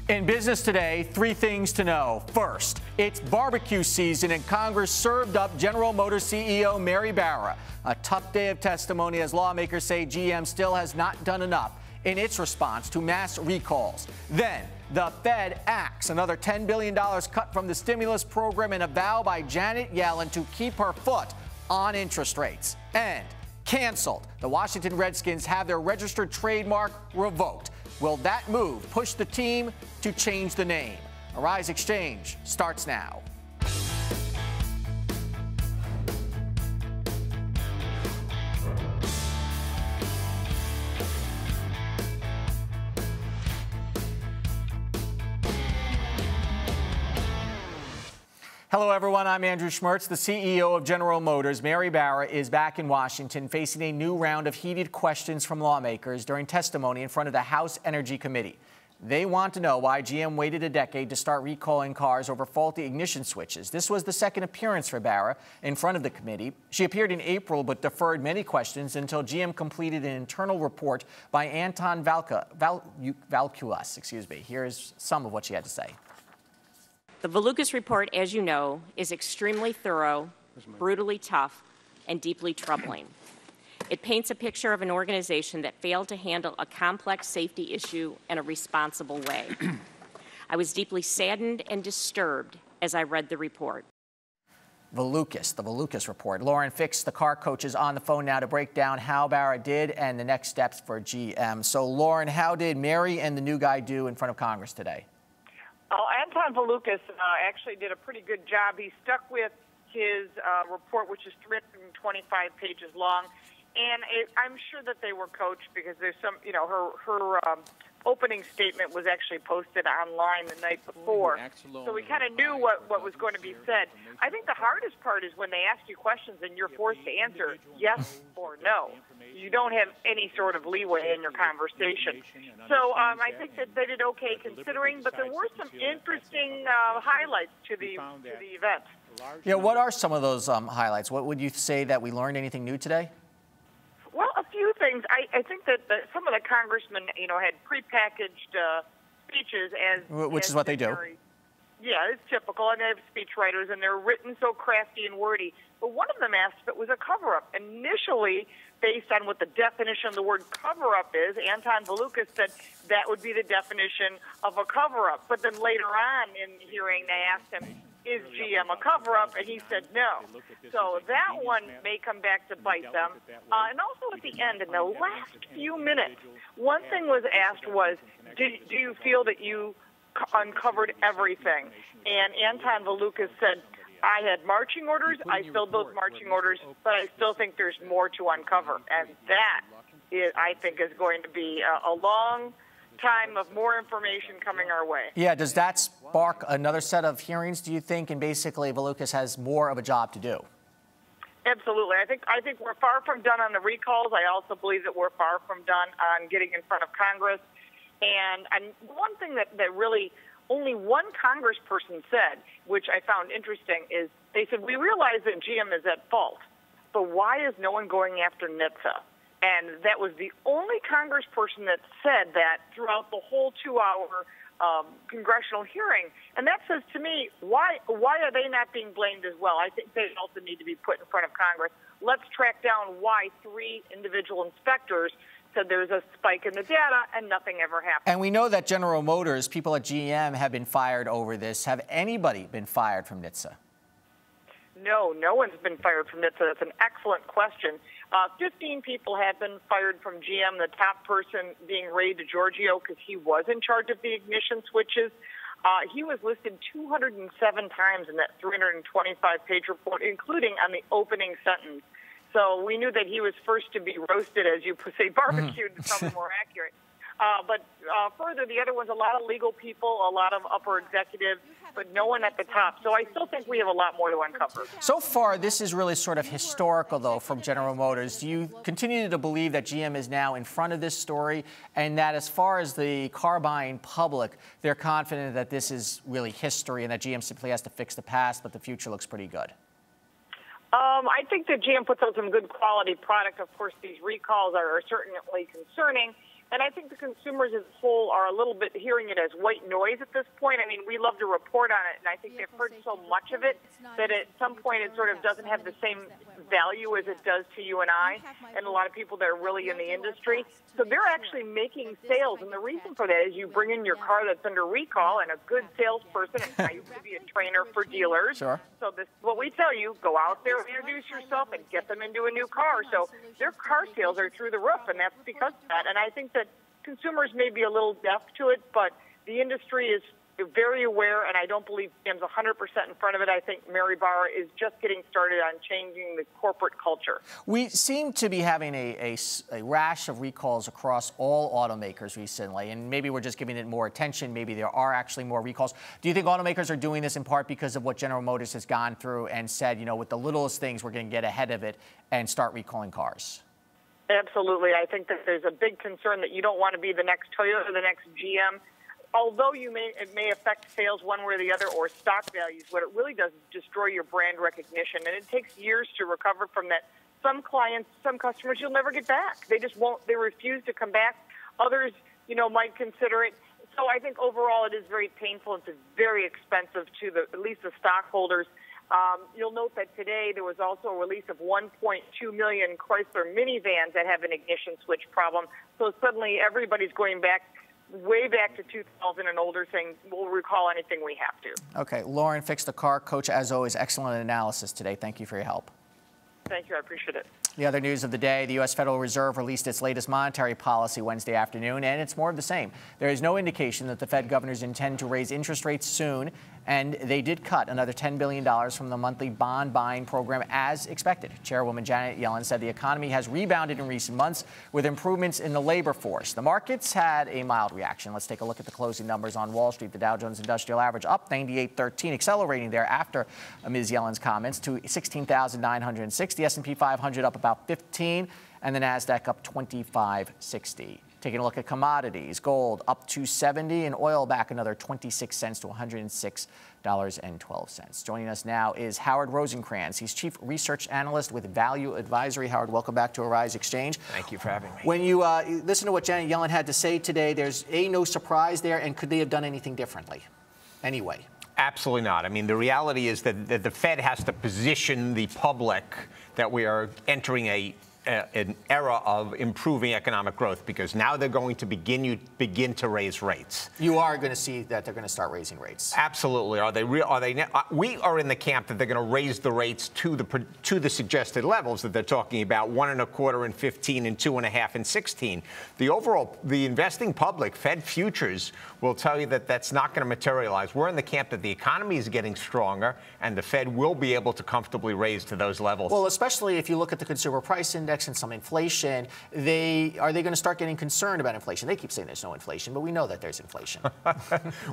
In business today, three things to know. First, it's barbecue season and Congress served up General Motors CEO Mary Barra. A tough day of testimony as lawmakers say GM still has not done enough in its response to mass recalls. Then, the Fed acts, another $10 billion cut from the stimulus program and a vow by Janet Yellen to keep her foot on interest rates. And canceled. The Washington Redskins have their registered trademark revoked. Will that move push the team to change the name? Arisexchange starts now. Hello, everyone. I'm Andrew Schmertz, the CEO of General Motors. Mary Barra is back in Washington facing a new round of heated questions from lawmakers during testimony in front of the House Energy Committee. They want to know why GM waited a decade to start recalling cars over faulty ignition switches. This was the second appearance for Barra in front of the committee. She appeared in April but deferred many questions until GM completed an internal report by Anton Valkulas. Here's some of what she had to say. The Valukas report, as you know, is extremely thorough, brutally tough, and deeply troubling. It paints a picture of an organization that failed to handle a complex safety issue in a responsible way. I was deeply saddened and disturbed as I read the report. The Valukas report. Lauren Fix, the car coach, is on the phone now to break down how Barra did and the next steps for GM. So, Lauren, how did Mary and the new guy do in front of Congress today? Oh, Anton Valukas actually did a pretty good job. He stuck with his report, which is 325 pages long, and I'm sure that they were coached because there's some, her opening statement was actually posted online the night before, so we kind of knew what was going to be said. I think the hardest part is when they ask you questions and you're forced to answer yes or no. You don't have any sort of leeway in your conversation. So I think that they did okay considering, but there were some interesting highlights to the event. Yeah, what are some of those highlights? What would you say that we learned anything new today? Well, a few things. I think that some of the congressmen, had prepackaged speeches which is what they do. Yeah, it's typical, and they have speechwriters, and they're written so crafty and wordy. But one of them asked if it was a cover-up. Initially, based on what the definition of the word cover-up is, Anton Valukas said that would be the definition of a cover-up. But then later on in the hearing, they asked him, is GM a cover-up? And he said no. So that one may come back to bite them. And also at the end, in the last few minutes, one thing was asked was, do you feel that you uncovered everything? And Anton Valukas said, I had marching orders, I filled those marching orders, but I still think there's more to uncover. And that, I think, is going to be a long time of more information coming our way. Yeah, does that spark another set of hearings, do you think? And basically, Valukas has more of a job to do. Absolutely. I think we're far from done on the recalls. I also believe that we're far from done on getting in front of Congress. And one thing that really only one congressperson said, which I found interesting, is they said, we realize that GM is at fault, but why is no one going after NHTSA? And that was the only congressperson that said that throughout the whole 2-hour congressional hearing. And that says to me, why are they not being blamed as well? I think they also need to be put in front of Congress. Let's track down why 3 individual inspectors said there's a spike in the data and nothing ever happened. And we know that General Motors, people at GM have been fired over this. Have anybody been fired from NHTSA? No one's been fired from NHTSA. That's an excellent question. 15 people have been fired from GM, the top person being Ray DiGiorgio because he was in charge of the ignition switches. He was listed 207 times in that 325-page report, including on the opening sentence. So we knew that he was first to be roasted, as you say, barbecued, is probably more accurate. But further, the other ones, a lot of legal people, a lot of upper executives, but no one at the top. So I still think we have a lot more to uncover. So far, this is really sort of historical, though, from General Motors. Do you continue to believe that GM is now in front of this story and that as far as the car buying public, they're confident that this is really history and that GM simply has to fix the past, but the future looks pretty good? I think that GM puts out some good quality product. Of course, these recalls are certainly concerning. And I think the consumers as a whole are a little bit hearing it as white noise at this point. I mean, we love to report on it, and I think they've heard so much of it that at some point it sort of doesn't have the same value as it does to you and I and a lot of people that are really in the industry. So they're actually making sales, and the reason for that is you bring in your car that's under recall, and a good salesperson, and I used to be a trainer for dealers. Sure. So this is what we tell you: go out there, introduce yourself, and get them into a new car. So their car sales are through the roof, and that's because of that. And I think that consumers may be a little deaf to it, but the industry is very aware, and I don't believe GM's 100% in front of it. I think Mary Barra is just getting started on changing the corporate culture. We seem to be having a rash of recalls across all automakers recently, and maybe we're just giving it more attention. Maybe there are actually more recalls. Do you think automakers are doing this in part because of what General Motors has gone through and said, you know, with the littlest things, we're going to get ahead of it and start recalling cars? Absolutely. I think that there's a big concern that you don't want to be the next Toyota or the next GM. Although it may affect sales one way or the other or stock values, what it really does is destroy your brand recognition. And it takes years to recover from that. Some clients, some customers you'll never get back. They just won't. They refuse to come back. Others, you know, might consider it. So I think overall it is very painful. It's very expensive to at least the stockholders. You'll note that today there was also a release of 1.2 million Chrysler minivans that have an ignition switch problem. So suddenly everybody's going back way back to 2000 and older, saying we'll recall anything we have to. Okay, Lauren, Fix the Car Coach, as always, excellent analysis today. Thank you for your help. Thank you. I appreciate it. The other news of the day, the U.S. Federal Reserve released its latest monetary policy Wednesday afternoon, and it's more of the same. There is no indication that the Fed governors intend to raise interest rates soon, and they did cut another $10 billion from the monthly bond buying program as expected. Chairwoman Janet Yellen said the economy has rebounded in recent months with improvements in the labor force. The markets had a mild reaction. Let's take a look at the closing numbers on Wall Street. The Dow Jones Industrial Average up 98.13, accelerating there after Ms. Yellen's comments to 16,960. S&P 500 up about 15, and the NASDAQ up 25.60. Taking a look at commodities, gold up 270 and oil back another 26 cents to $106.12. Joining us now is Howard Rosencrans. He's Chief Research Analyst with Value Advisory. Howard, welcome back to Arisexchange. Thank you for having me. When you listen to what Janet Yellen had to say today, there's no surprise there, and could they have done anything differently anyway? Absolutely not. I mean, the reality is that the Fed has to position the public that we are entering an era of improving economic growth, because now they're going to begin to raise rates. You are going to see that they're going to start raising rates. Absolutely. Are they? We are in the camp that they're going to raise the rates to the suggested levels that they're talking about: 1.25 in 15 and 2.5 in 16. The investing public, Fed futures, will tell you that that's not going to materialize. We're in the camp that the economy is getting stronger, and the Fed will be able to comfortably raise to those levels. Well, especially if you look at the consumer price index and some inflation, are they going to start getting concerned about inflation? They keep saying there's no inflation, but we know that there's inflation.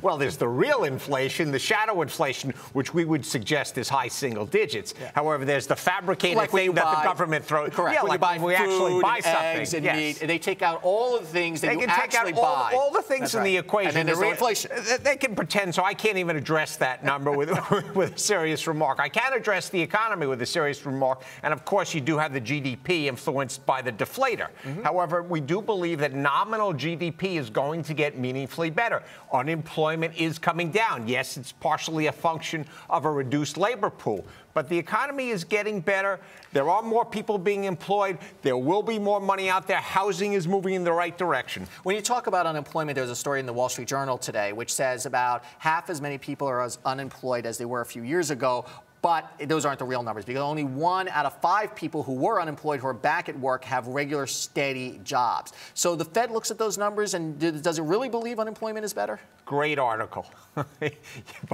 Well, there's the real inflation, the shadow inflation, which we would suggest is high single digits. Yeah. However, there's the fabricated thing that the government throws. Correct. Yeah, when like you buy when we food, actually buy eggs, something. And meat, they take out all of the things that you actually buy. All the things That's in right. the equation. And then there's no inflation. They can pretend, so I can't even address that number with a serious remark. I can address the economy with a serious remark, and of course you do have the GDP influenced by the deflator. Mm-hmm. However, we do believe that nominal GDP is going to get meaningfully better. Unemployment is coming down. Yes, it's partially a function of a reduced labor pool, but the economy is getting better. There are more people being employed. There will be more money out there. Housing is moving in the right direction. When you talk about unemployment, there's a story in the Wall Street Journal today which says about half as many people are as unemployed as they were a few years ago. But those aren't the real numbers, because only 1 out of 5 people who were unemployed who are back at work have regular, steady jobs. So the Fed looks at those numbers, and does it really believe unemployment is better? Great article.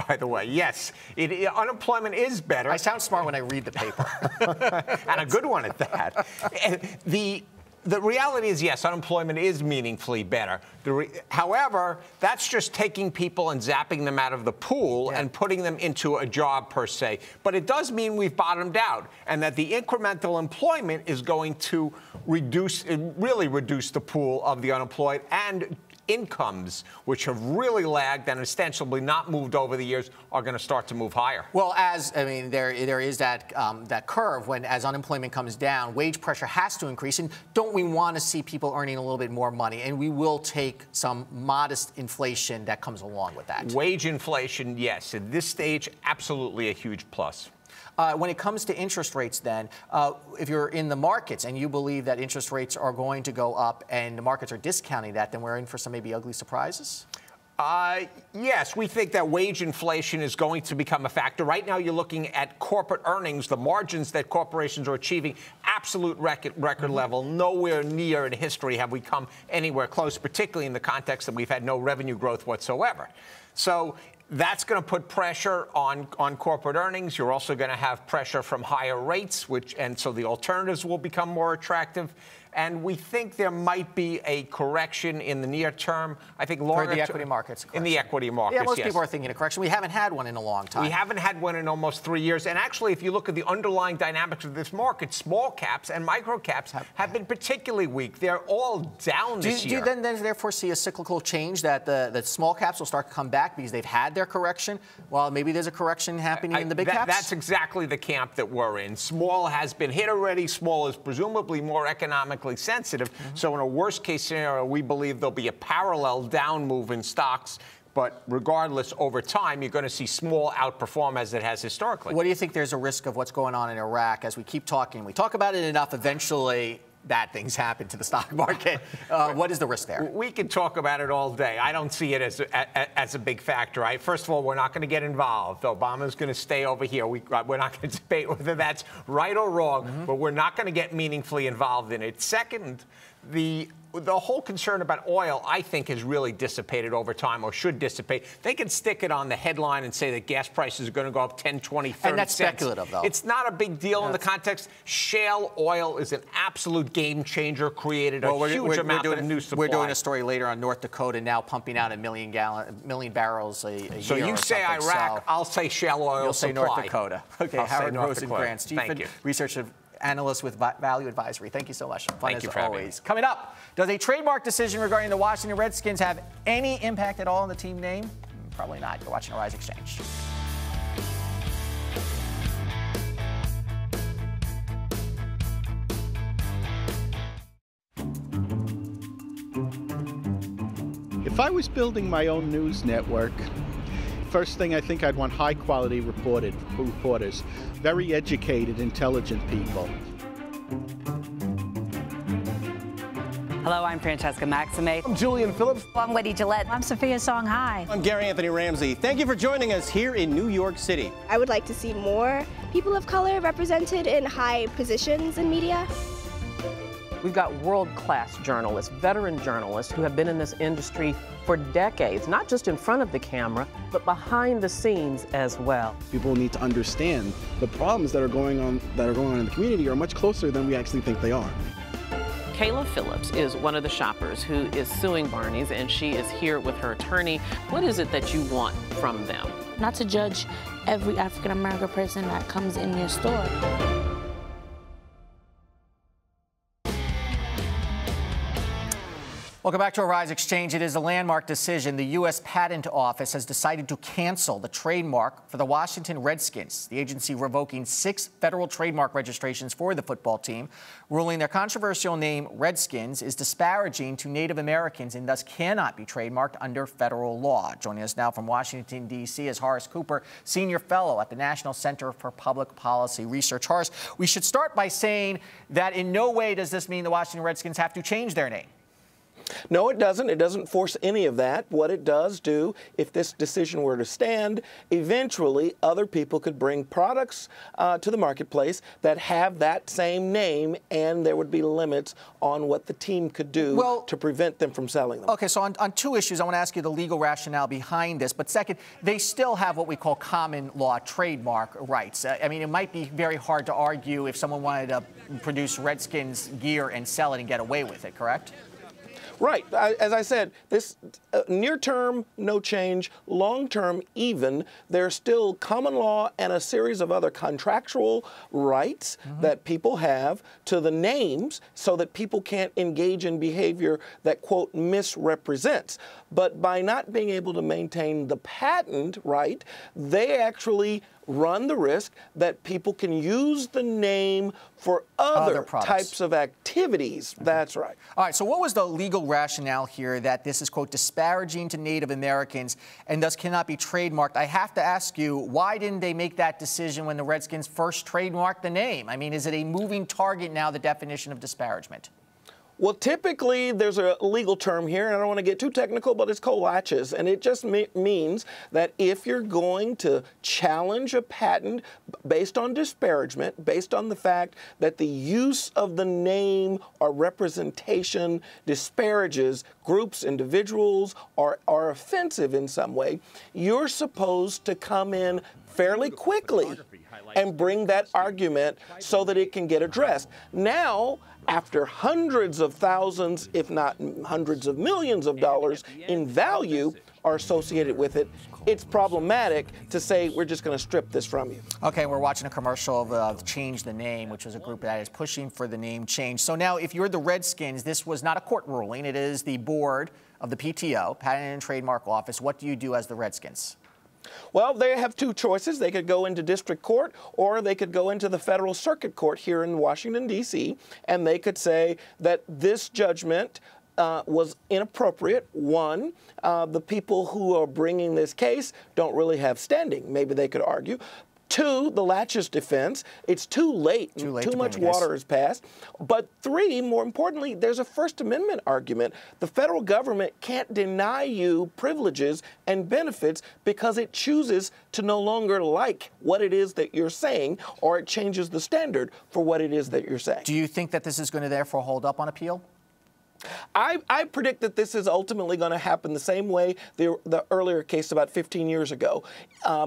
By the way, yes, unemployment is better. I sound smart when I read the paper. And a good one at that. The reality is, yes, unemployment is meaningfully better. However, that's just taking people and zapping them out of the pool and putting them into a job per se. But it does mean we've bottomed out, and that the incremental employment is going to really reduce the pool of the unemployed and incomes, which have really lagged and ostensibly not moved over the years, are going to start to move higher. Well, there is that curve when, as unemployment comes down, wage pressure has to increase. And don't we want to see people earning a little bit more money? And we will take some modest inflation that comes along with that. Wage inflation, yes. At this stage, absolutely a huge plus. When it comes to interest rates, then, if you're in the markets and you believe that interest rates are going to go up and the markets are discounting that, then we're in for some maybe ugly surprises? Yes, we think that wage inflation is going to become a factor. Right now, you're looking at corporate earnings, the margins that corporations are achieving, absolute record level. Nowhere near in history have we come anywhere close, particularly in the context that we've had no revenue growth whatsoever. So that's going to put pressure on corporate earnings. You're also going to have pressure from higher rates, and so the alternatives will become more attractive. And we think there might be a correction in the near term. I think longer for the equity markets. In the equity markets, yeah, most people are thinking a correction. We haven't had one in a long time. We haven't had one in almost 3 years. And actually, if you look at the underlying dynamics of this market, small caps and micro caps have been particularly weak. They're all down this year. Do you then therefore see a cyclical change that the small caps will start to come back because they've had their correction? Well, maybe there's a correction happening in the big caps? That's exactly the camp that we're in. Small has been hit already. Small is presumably more economically sensitive. So in a worst-case scenario, we believe there'll be a parallel down move in stocks. But regardless, over time, you're going to see small outperform as it has historically. What do you think there's a risk of what's going on in Iraq as we keep talking? We talk about it enough, eventually bad things happen to the stock market. What is the risk there? We can talk about it all day. I don't see it as a big factor. Right? First of all, we're not going to get involved. Obama's going to stay over here. We're not going to debate whether that's right or wrong, but we're not going to get meaningfully involved in it. Second, the whole concern about oil, I think, has really dissipated over time, or should dissipate. They can stick it on the headline and say that gas prices are going to go up 10, 20, 30 And that's cents. speculative, though. It's not a big deal in the context. Shale oil is an absolute game changer, created a huge amount of new supply. We're doing a story later on North Dakota now pumping out a million barrels a year. So you say Iraq, I'll say shale oil You'll say supply. North Dakota. Okay, Howard Rosencrans, Chief Research Analyst with Value Advisory. Thank you so much. Fun as always. Coming up, does a trademark decision regarding the Washington Redskins have any impact at all on the team name? Probably not. You're watching Arisexchange. If I was building my own news network, first thing I think I'd want high-quality reporters, very educated, intelligent people. Hello, I'm Francesca Maxime. I'm Julian Phillips. I'm Wendy Gillette. I'm Sophia Song Hai. I'm Gary Anthony Ramsey. Thank you for joining us here in New York City. I would like to see more people of color represented in high positions in media. We've got world-class journalists, veteran journalists who have been in this industry for decades, not just in front of the camera, but behind the scenes as well. People need to understand the problems that are going on in the community are much closer than we actually think they are. Kayla Phillips is one of the shoppers who is suing Barney's, and she is here with her attorney. What is it that you want from them? Not to judge every African-American person that comes in your store. Welcome back to Arisexchange. It is a landmark decision. The U.S. Patent Office has decided to cancel the trademark for the Washington Redskins, the agency revoking 6 federal trademark registrations for the football team, ruling their controversial name, Redskins, is disparaging to Native Americans and thus cannot be trademarked under federal law. Joining us now from Washington, D.C. is Horace Cooper, Senior Fellow at the National Center for Public Policy Research. Horace, we should start by saying that in no way does this mean the Washington Redskins have to change their name. No, it doesn't. It doesn't force any of that. What it does do, if this decision were to stand, eventually other people could bring products to the marketplace that have that same name, and there would be limits on what the team could do to prevent them from selling them. Okay, so on 2 issues, I want to ask you the legal rationale behind this. But second, they still have what we call common law trademark rights. I mean, it might be very hard to argue if someone wanted to produce Redskins gear and sell it and get away with it, correct? Right. As I said, this near term, no change. Long term, even. There's still common law and a series of other contractual rights that people have to the names so that people can't engage in behavior that, quote, misrepresents. But by not being able to maintain the patent right, they actually run the risk that people can use the name for other types of activities. That's right. All right, so what was the legal rationale here that this is, quote, disparaging to Native Americans and thus cannot be trademarked? I have to ask you, why didn't they make that decision when the Redskins first trademarked the name? I mean, is it a moving target now, the definition of disparagement? Well, typically, there's a legal term here, and I don't want to get too technical, but it's called latches. And it just means that if you're going to challenge a patent based on disparagement, based on the fact that the use of the name or representation disparages groups, individuals, or are offensive in some way, you're supposed to come in fairly quickly and bring that argument so that it can get addressed. Now, after hundreds of thousands, if not hundreds of millions of dollars in value are associated with it, it's problematic to say we're just going to strip this from you. Okay, we're watching a commercial of Change the Name, which is a group that is pushing for the name change. So now, if you're the Redskins, this was not a court ruling. It is the board of the PTO, Patent and Trademark Office. What do you do as the Redskins? Well, they have two choices. They could go into district court, or they could go into the federal circuit court here in Washington, D.C., and they could say that this judgment was inappropriate. One, the people who are bringing this case don't really have standing. Maybe they could argue. Two, the laches defense. It's too late. Too much water has passed. But three, more importantly, there's a First Amendment argument. The federal government can't deny you privileges and benefits because it chooses to no longer like what it is that you're saying, or it changes the standard for what it is that you're saying. Do you think that this is going to therefore hold up on appeal? I predict that this is ultimately going to happen the same way the earlier case about 15 years ago.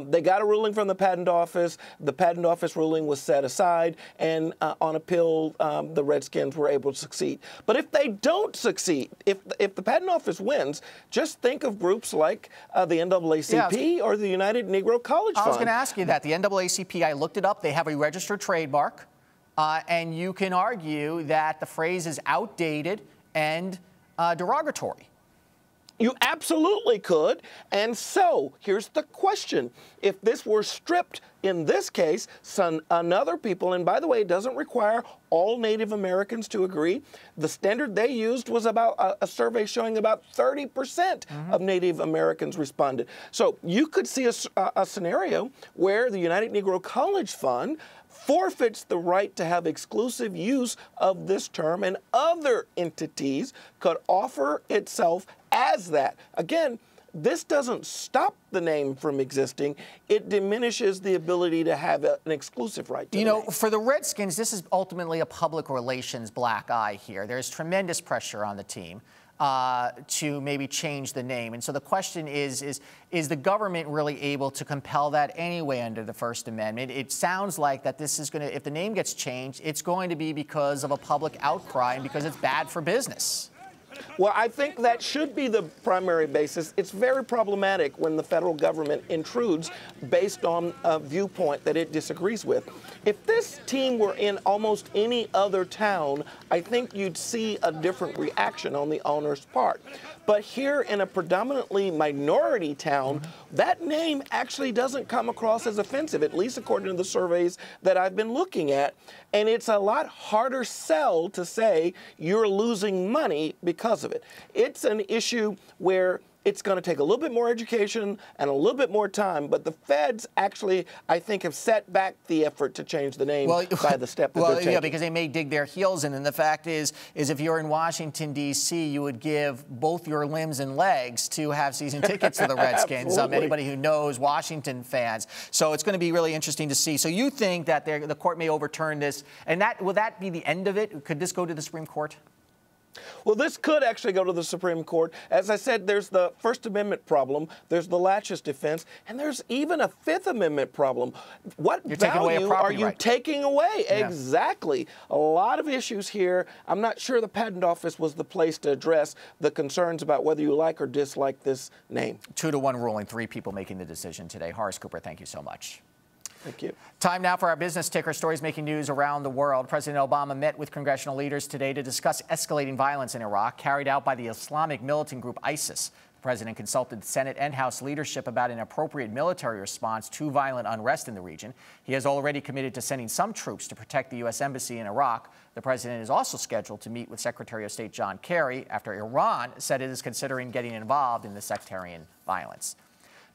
They got a ruling from the Patent Office. The Patent Office ruling was set aside, and on appeal, the Redskins were able to succeed. But if they don't succeed, if the Patent Office wins, just think of groups like the NAACP or the United Negro College Fund. I was going to ask you that. The NAACP, I looked it up. They have a registered trademark, and you can argue that the phrase is outdated and derogatory. You absolutely could. And so here's the question. If this were stripped in this case, another people, and by the way, it doesn't require all Native Americans to agree. The standard they used was about a survey showing about 30% of Native Americans responded. So you could see a scenario where the United Negro College Fund forfeits the right to have exclusive use of this term, and other entities could offer itself as that. Again, this doesn't stop the name from existing. It diminishes the ability to have an exclusive right to the name. For the Redskins, this is ultimately a public relations black eye here. There's tremendous pressure on the team to maybe change the name. And so the question is the government really able to compel that anyway under the First Amendment? It sounds like that this is going to, if the name gets changed, it's going to be because of a public outcry and because it's bad for business. Well, I think that should be the primary basis. It's very problematic when the federal government intrudes based on a viewpoint that it disagrees with. If this team were in almost any other town, I think you'd see a different reaction on the owner's part. But here in a predominantly minority town, that name actually doesn't come across as offensive, at least according to the surveys that I've been looking at. And it's a lot harder sell to say you're losing money because of it. It's an issue where it's going to take a little bit more education and a little bit more time, but the feds actually, I think, have set back the effort to change the name by the step that they're taking. Yeah, because they may dig their heels in, and the fact is if you're in Washington, D.C., you would give both your limbs and legs to have season tickets to the Redskins. Anybody who knows Washington fans. So it's going to be really interesting to see. So you think that the court may overturn this, and will that be the end of it? Could this go to the Supreme Court? Well, this could actually go to the Supreme Court. As I said, there's the First Amendment problem, there's the laches defense, and there's even a Fifth Amendment problem. What value are you taking away? Yeah. Exactly. A lot of issues here. I'm not sure the Patent Office was the place to address the concerns about whether you like or dislike this name. 2-1 ruling, 3 people making the decision today. Horace Cooper, thank you so much. Thank you. Time now for our business ticker. Stories making news around the world. President Obama met with congressional leaders today to discuss escalating violence in Iraq carried out by the Islamic militant group ISIS. The president consulted Senate and House leadership about an appropriate military response to violent unrest in the region. He has already committed to sending some troops to protect the U.S. Embassy in Iraq. The president is also scheduled to meet with Secretary of State John Kerry after Iran said it is considering getting involved in the sectarian violence.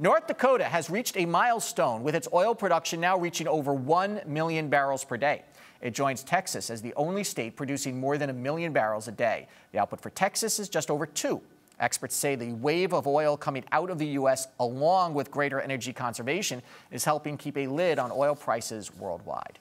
North Dakota has reached a milestone, with its oil production now reaching over 1 million barrels per day. It joins Texas as the only state producing more than 1 million barrels a day. The output for Texas is just over 2. Experts say the wave of oil coming out of the U.S., along with greater energy conservation, is helping keep a lid on oil prices worldwide.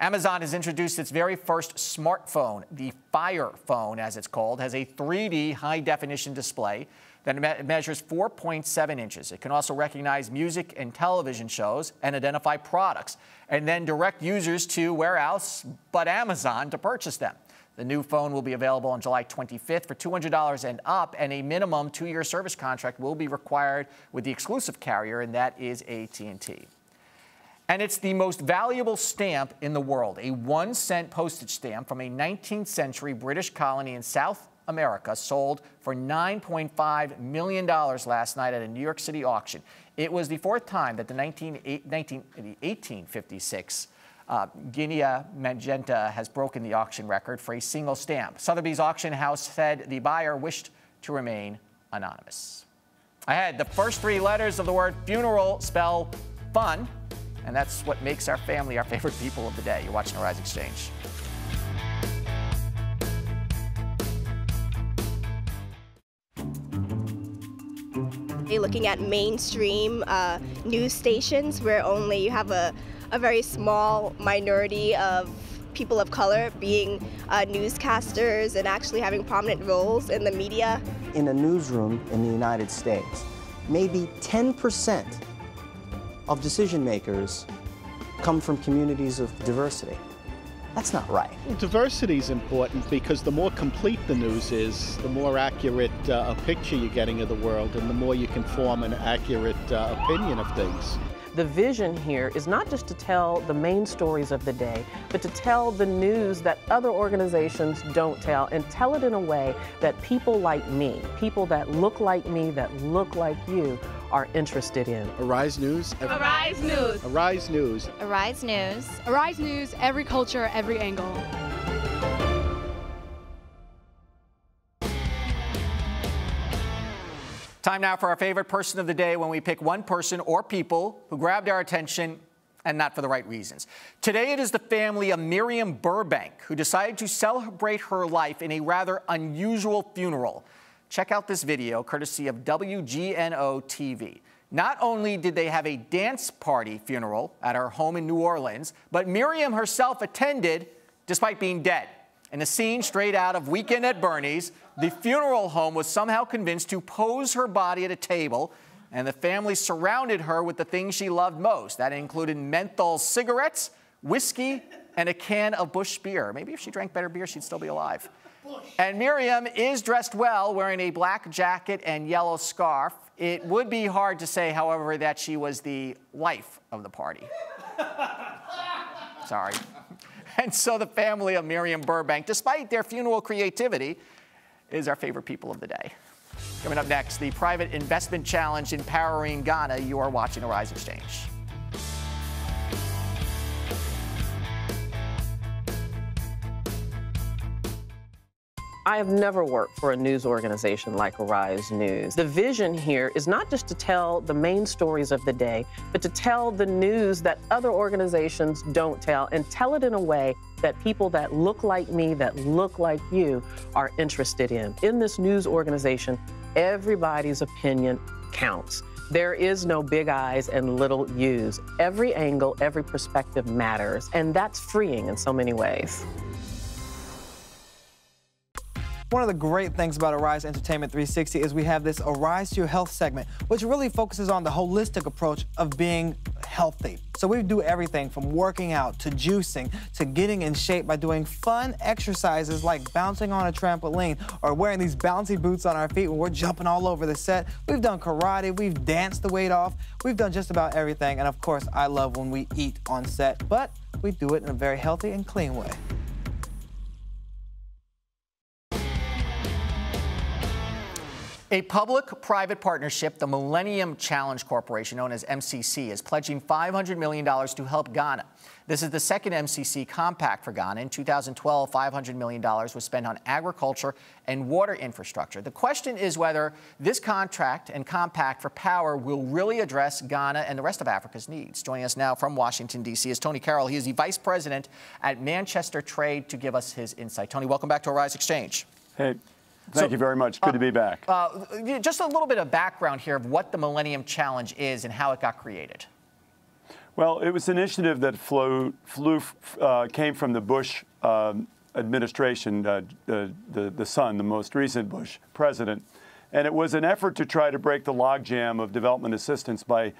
Amazon has introduced its very first smartphone. The Fire Phone, as it's called, has a 3D high-definition display that measures 4.7 inches. It can also recognize music and television shows and identify products, and then direct users to where else but Amazon to purchase them. The new phone will be available on July 25th for $200 and up, and a minimum 2-year service contract will be required with the exclusive carrier, and that is AT&T. And it's the most valuable stamp in the world, a 1-cent postage stamp from a 19th century British colony in South America, sold for $9.5 million last night at a New York City auction. It was the 4th time that the 1856 Guinea Magenta has broken the auction record for a single stamp. Sotheby's auction house said the buyer wished to remain anonymous. Ahead, the first 3 letters of the word funeral spell fun, and that's what makes our family our favorite people of the day. You're watching Arise Exchange. Looking at mainstream news stations where only you have a very small minority of people of color being newscasters and actually having prominent roles in the media. In a newsroom in the United States, maybe 10% of decision makers come from communities of diversity. That's not right. Well, diversity is important because the more complete the news is, the more accurate a picture you're getting of the world, and the more you can form an accurate opinion of things. The vision here is not just to tell the main stories of the day, but to tell the news that other organizations don't tell, and tell it in a way that people like me, people that look like me, that look like you, are interested in. Arise News. Arise News. Arise News. Arise News. Arise News, every culture, every angle. Time now for our favorite person of the day, when we pick one person or people who grabbed our attention and not for the right reasons. Today it is the family of Miriam Burbank, who decided to celebrate her life in a rather unusual funeral. Check out this video, courtesy of WGNO TV. Not only did they have a dance party funeral at her home in New Orleans, but Miriam herself attended despite being dead. In a scene straight out of Weekend at Bernie's, the funeral home was somehow convinced to pose her body at a table, and the family surrounded her with the things she loved most. That included menthol cigarettes, whiskey, and a can of Busch beer. Maybe if she drank better beer, she'd still be alive. And Miriam is dressed well, wearing a black jacket and yellow scarf. It would be hard to say, however, that she was the life of the party. Sorry. And so the family of Miriam Burbank, despite their funeral creativity, is our favorite people of the day. Coming up next, the private investment challenge empowering Ghana. You are watching Arise Exchange. I have never worked for a news organization like Arise News. The vision here is not just to tell the main stories of the day, but to tell the news that other organizations don't tell, and tell it in a way that people that look like me, that look like you, are interested in. In this news organization, everybody's opinion counts. There is no big I's and little U's. Every angle, every perspective matters, and that's freeing in so many ways. One of the great things about Arise Entertainment 360 is we have this Arise to Your Health segment, which really focuses on the holistic approach of being healthy. So we do everything from working out to juicing to getting in shape by doing fun exercises like bouncing on a trampoline or wearing these bouncy boots on our feet when we're jumping all over the set. We've done karate, we've danced the weight off, we've done just about everything. And of course, I love when we eat on set, but we do it in a very healthy and clean way. A public-private partnership, the Millennium Challenge Corporation, known as MCC, is pledging $500 million to help Ghana. This is the second MCC compact for Ghana. In 2012, $500 million was spent on agriculture and water infrastructure. The question is whether this contract and compact for power will really address Ghana and the rest of Africa's needs. Joining us now from Washington, D.C. is Tony Carroll. He is the vice president at Manchester Trade to give us his insight. Tony, welcome back to Arisexchange. Hey. Thank you very much. Good to be back. Just a little bit of background here of what the Millennium Challenge is and how it got created. Well, it was an initiative that came from the Bush administration, the son, the most recent Bush president. And it was an effort to try to break the logjam of development assistance by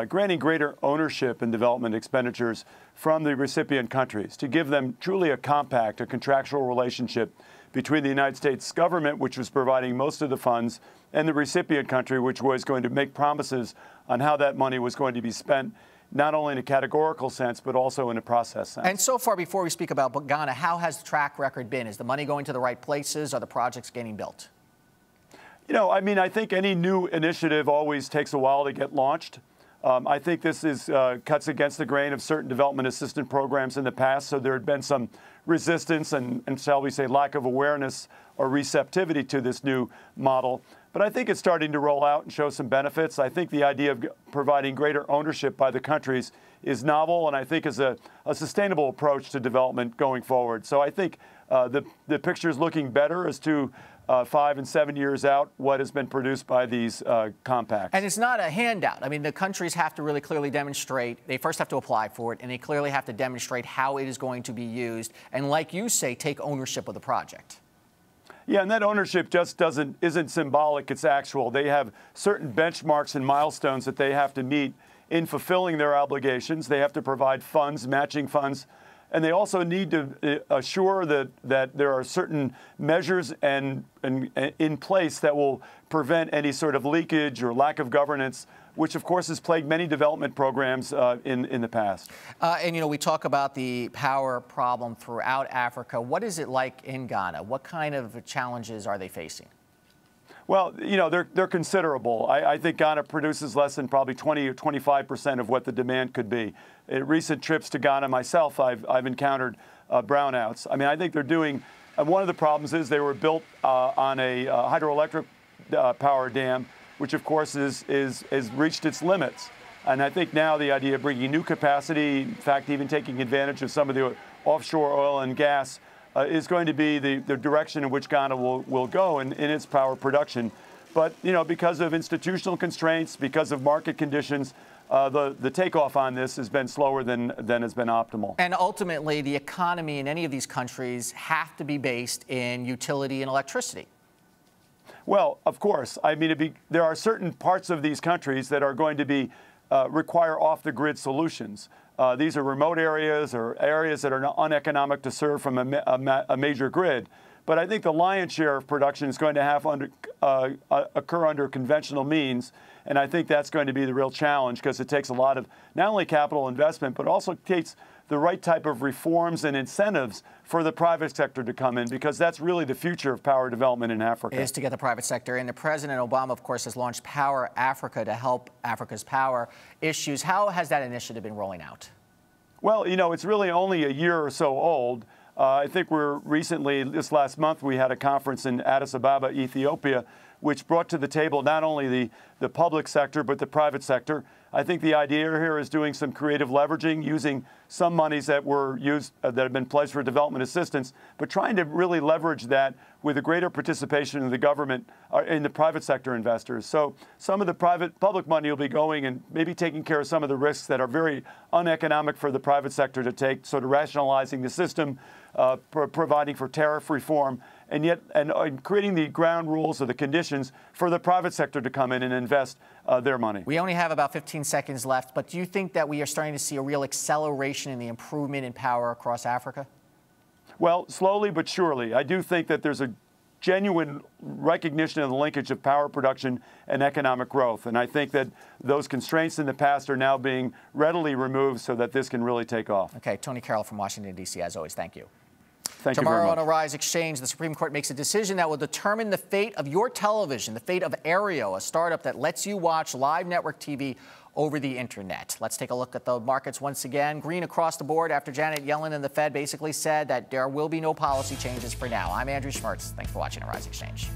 granting greater ownership in development expenditures from the recipient countries, to give them truly a compact, a contractual relationship between the United States government, which was providing most of the funds, and the recipient country, which was going to make promises on how that money was going to be spent, not only in a categorical sense, but also in a process sense. And so far, before we speak about Ghana, how has the track record been? Is the money going to the right places? Are the projects getting built? You know, I mean, I think any new initiative always takes a while to get launched. I think this is cuts against the grain of certain development assistance programs in the past, so there had been some resistance and shall we say, lack of awareness or receptivity to this new model. But I think it's starting to roll out and show some benefits. I think the idea of providing greater ownership by the countries is novel, and I think is a sustainable approach to development going forward. So I think the picture is looking better as to 5 and 7 years out what has been produced by these compacts. And it's not a handout. I mean, the countries have to really clearly demonstrate, they first have to apply for it, and they clearly have to demonstrate how it is going to be used, and like you say, take ownership of the project. Yeah, and that ownership just isn't symbolic, it's actual. They have certain benchmarks and milestones that they have to meet in fulfilling their obligations. They have to provide funds, matching funds, and they also need to assure that there are certain measures and in place that will prevent any sort of leakage or lack of governance, which of course has plagued many development programs in the past. And you know, we talk about the power problem throughout Africa. What is it like in Ghana? What kind of challenges are they facing? Well, you know, they're considerable. I think Ghana produces less than probably 20 or 25% of what the demand could be. In recent trips to Ghana myself, I've encountered brownouts. I mean, I think they're doing, one of the problems is they were built on a hydroelectric power dam, which of course has reached its limits. And I think now the idea of bringing new capacity, in fact, even taking advantage of some of the offshore oil and gas, is going to be the direction in which Ghana will go in its power production. But, you know, because of institutional constraints, because of market conditions, the takeoff on this has been slower than has been optimal. And ultimately, the economy in any of these countries have to be based in utility and electricity. Well, of course. I mean, there are certain parts of these countries that are going to be require off-the-grid solutions. These are remote areas or areas that are uneconomic to serve from a major grid. But I think the lion's share of production is going to have occur under conventional means. And I think that's going to be the real challenge, because it takes a lot of not only capital investment, but also takes the right type of reforms and incentives for the private sector to come in, because that's really the future of power development in Africa. Is to get the private sector in. President Obama, of course, has launched Power Africa to help Africa's power issues. How has that initiative been rolling out? Well, you know, it's really only a year or so old. I think this last month, we had a conference in Addis Ababa, Ethiopia, which brought to the table not only the public sector, but the private sector. I think the idea here is doing some creative leveraging, using some monies that were used, that have been pledged for development assistance, but trying to really leverage that with a greater participation in the government, in the private sector investors. So some of the public money will be going and maybe taking care of some of the risks that are very uneconomic for the private sector to take, sort of rationalizing the system, providing for tariff reform, and yet creating the ground rules or the conditions for the private sector to come in and invest their money. We only have about 15 seconds left, but do you think that we are starting to see a real acceleration in the improvement in power across Africa? Well, slowly but surely. I do think that there's a genuine recognition of the linkage of power production and economic growth. And I think that those constraints in the past are now being readily removed so that this can really take off. Okay, Tony Carroll from Washington, D.C., as always, thank you. Thank you very Tomorrow much. on Arisexchange, the Supreme Court makes a decision that will determine the fate of your television, the fate of Aereo, a startup that lets you watch live network TV over the internet. Let's take a look at the markets once again. Green across the board after Janet Yellen and the Fed basically said that there will be no policy changes for now. I'm Andrew Schmertz. Thanks for watching Arisexchange.